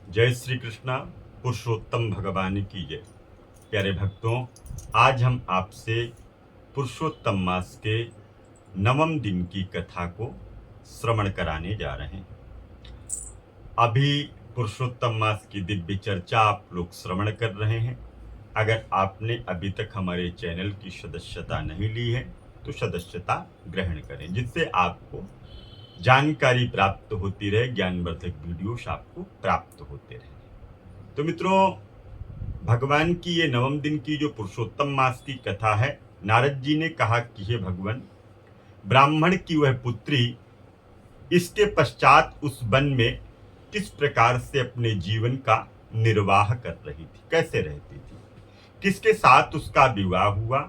जय श्री कृष्णा। पुरुषोत्तम भगवान की जय। प्यारे भक्तों, आज हम आपसे पुरुषोत्तम मास के नवम दिन की कथा को श्रवण कराने जा रहे हैं। अभी पुरुषोत्तम मास की दिव्य चर्चा आप लोग श्रवण कर रहे हैं। अगर आपने अभी तक हमारे चैनल की सदस्यता नहीं ली है तो सदस्यता ग्रहण करें, जिससे आपको जानकारी प्राप्त होती रहे, ज्ञानवर्धक वीडियोस आपको प्राप्त होते रहे। तो मित्रों, भगवान की ये नवम दिन की जो पुरुषोत्तम मास की कथा है, नारद जी ने कहा कि हे भगवान, ब्राह्मण की वह पुत्री इसके पश्चात उस वन में किस प्रकार से अपने जीवन का निर्वाह कर रही थी, कैसे रहती थी, किसके साथ उसका विवाह हुआ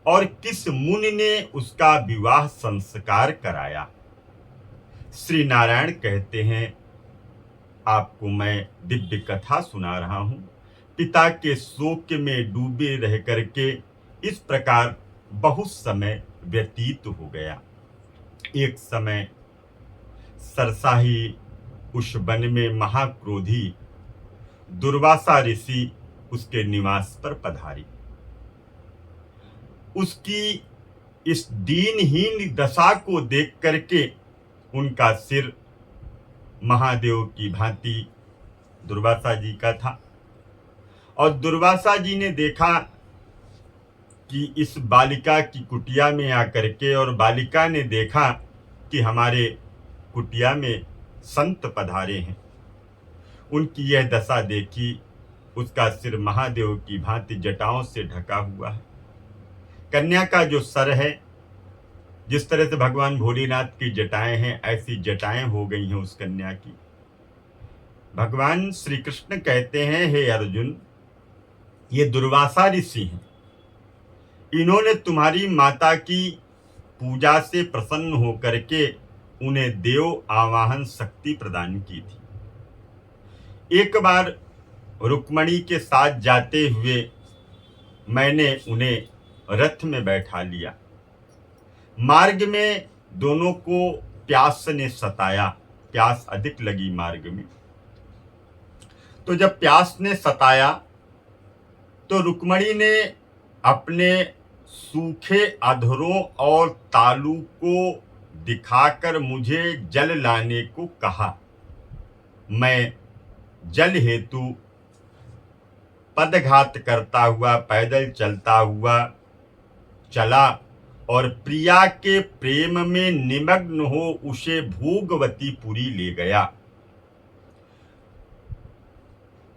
और किस मुनि ने उसका विवाह संस्कार कराया। श्री नारायण कहते हैं, आपको मैं दिव्य कथा सुना रहा हूं। पिता के शोक में डूबे रह करके इस प्रकार बहुत समय व्यतीत हो गया। एक समय सरसाही उस वन में महाक्रोधी दुर्वासा ऋषि उसके निवास पर पधारी। उसकी इस दीनहीन दशा को देख करके उनका सिर महादेव की भांति दुर्वासा जी का था, और दुर्वासा जी ने देखा कि इस बालिका की कुटिया में आकर के, और बालिका ने देखा कि हमारे कुटिया में संत पधारे हैं। उनकी यह दशा देखी, उसका सिर महादेव की भांति जटाओं से ढका हुआ है। कन्या का जो सर है, जिस तरह से भगवान भोलेनाथ की जटाएं हैं, ऐसी जटाएं हो गई हैं उस कन्या की। भगवान श्री कृष्ण कहते हैं, हे अर्जुन, ये दुर्वासा ऋषि हैं। इन्होंने तुम्हारी माता की पूजा से प्रसन्न होकर के उन्हें देव आवाहन शक्ति प्रदान की थी। एक बार रुक्मणी के साथ जाते हुए मैंने उन्हें रथ में बैठा लिया। मार्ग में दोनों को प्यास ने सताया, प्यास अधिक लगी मार्ग में। तो जब प्यास ने सताया तो रुक्मणी ने अपने सूखे अधरों और तालू को दिखाकर मुझे जल लाने को कहा। मैं जल हेतु पदघात करता हुआ, पैदल चलता हुआ चला और प्रिया के प्रेम में निमग्न हो उसे भोगवतीपुरी ले गया।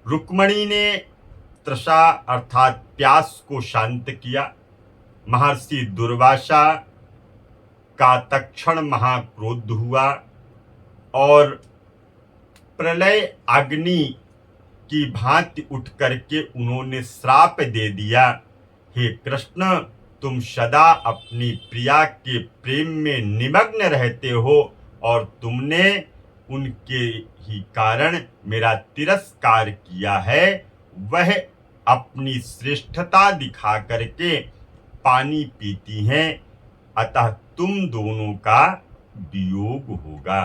रुक्मणी ने तृषा अर्थात प्यास को शांत किया। महर्षि दुर्वासा का तत्क्षण महाक्रोध हुआ और प्रलय अग्नि की भांति उठ करके उन्होंने श्राप दे दिया, हे कृष्ण, तुम सदा अपनी प्रिया के प्रेम में निमग्न रहते हो और तुमने उनके ही कारण मेरा तिरस्कार किया है। वह अपनी श्रेष्ठता दिखा करके पानी पीती हैं, अतः तुम दोनों का वियोग होगा।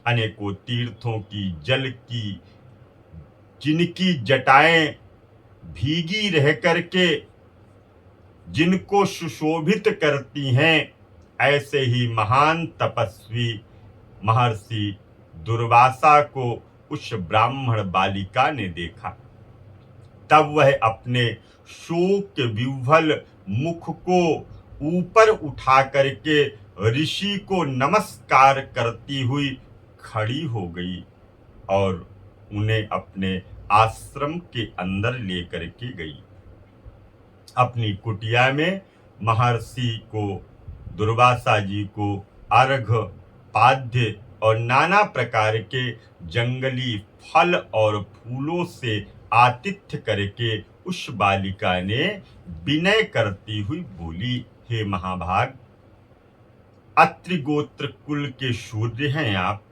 अनेकों तीर्थों की जल की जिनकी जटाएं भीगी रह करके जिनको सुशोभित करती हैं, ऐसे ही महान तपस्वी महर्षि दुर्वासा को उस ब्राह्मण बालिका ने देखा। तब वह अपने शोक विह्वल मुख को ऊपर उठा करके ऋषि को नमस्कार करती हुई खड़ी हो गई और उन्हें अपने आश्रम के अंदर लेकर के गई। अपनी कुटिया में महर्षि को, दुर्वासा जी को अर्घ्य, पाद्य और नाना प्रकार के जंगली फल और फूलों से आतिथ्य करके उस बालिका ने विनय करती हुई बोली, हे महाभाग, अत्रि गोत्र कुल के शूद्र हैं आप,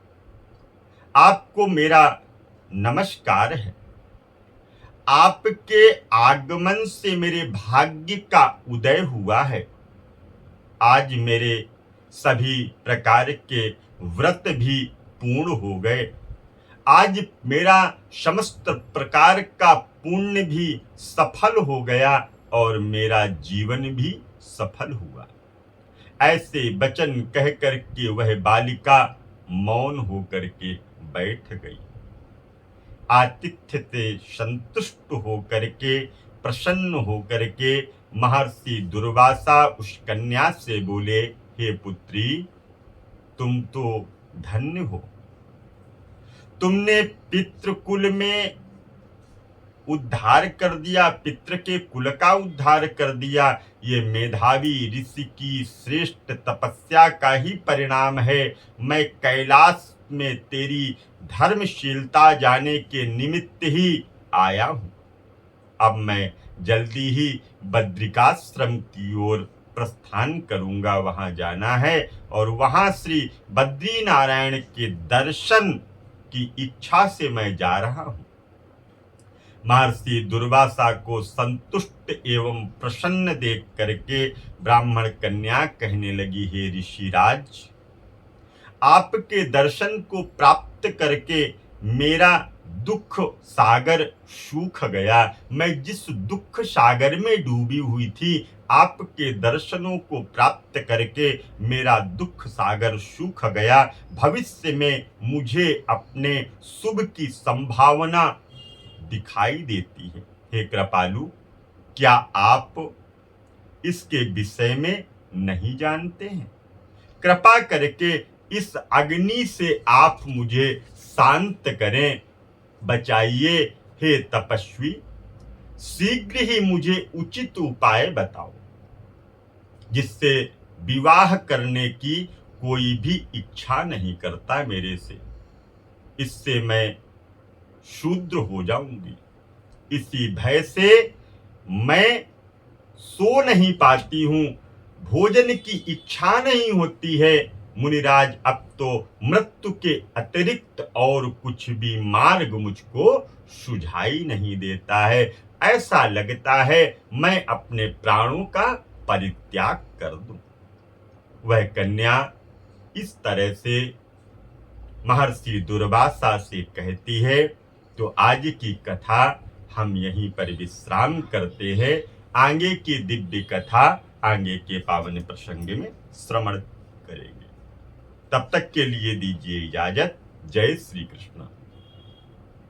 आपको मेरा नमस्कार है। आपके आगमन से मेरे भाग्य का उदय हुआ है। आज मेरे सभी प्रकार के व्रत भी पूर्ण हो गए। आज मेरा समस्त प्रकार का पुण्य भी सफल हो गया और मेरा जीवन भी सफल हुआ। ऐसे वचन कह करके वह बालिका मौन होकर के बैठ गई। आतिथ्य से संतुष्ट होकर के, प्रसन्न होकर के महर्षि दुर्वासा उस कन्या से बोले, हे पुत्री, तुम तो धन्य हो। तुमने पितृकुल में उद्धार कर दिया, पितृ के कुल का उद्धार कर दिया। ये मेधावी ऋषि की श्रेष्ठ तपस्या का ही परिणाम है। मैं कैलाश में तेरी धर्मशीलता जाने के निमित्त ही आया हूं। अब मैं जल्दी ही बद्रिकाश्रम की ओर प्रस्थान करूंगा, वहां जाना है और वहां श्री बद्री नारायण के दर्शन की इच्छा से मैं जा रहा हूं। महर्षि दुर्वासा को संतुष्ट एवं प्रसन्न देख करके ब्राह्मण कन्या कहने लगी, हे ऋषिराज, आपके दर्शन को प्राप्त करके मेरा दुख सागर सूख गया। मैं जिस दुख सागर में डूबी हुई थी, आपके दर्शनों को प्राप्त करके मेरा दुख सागर सूख गया। भविष्य में मुझे अपने शुभ की संभावना दिखाई देती है। हे कृपालु, क्या आप इसके विषय में नहीं जानते हैं? कृपा करके इस अग्नि से आप मुझे शांत करें, बचाइए। हे तपस्वी, शीघ्र ही मुझे उचित उपाय बताओ, जिससे विवाह करने की कोई भी इच्छा नहीं करता मेरे से। इससे मैं शूद्र हो जाऊंगी। इसी भय से मैं सो नहीं पाती हूं, भोजन की इच्छा नहीं होती है। मुनिराज, अब तो मृत्यु के अतिरिक्त और कुछ भी मार्ग मुझको सुझाई नहीं देता है। ऐसा लगता है मैं अपने प्राणों का परित्याग कर दूं। वह कन्या इस तरह से महर्षि दुर्वासा से कहती है। तो आज की कथा हम यहीं पर विश्राम करते हैं। आगे की दिव्य कथा आगे के पावन प्रसंग में श्रवण करेंगे। तब तक के लिए दीजिए इजाजत। जय श्री कृष्ण।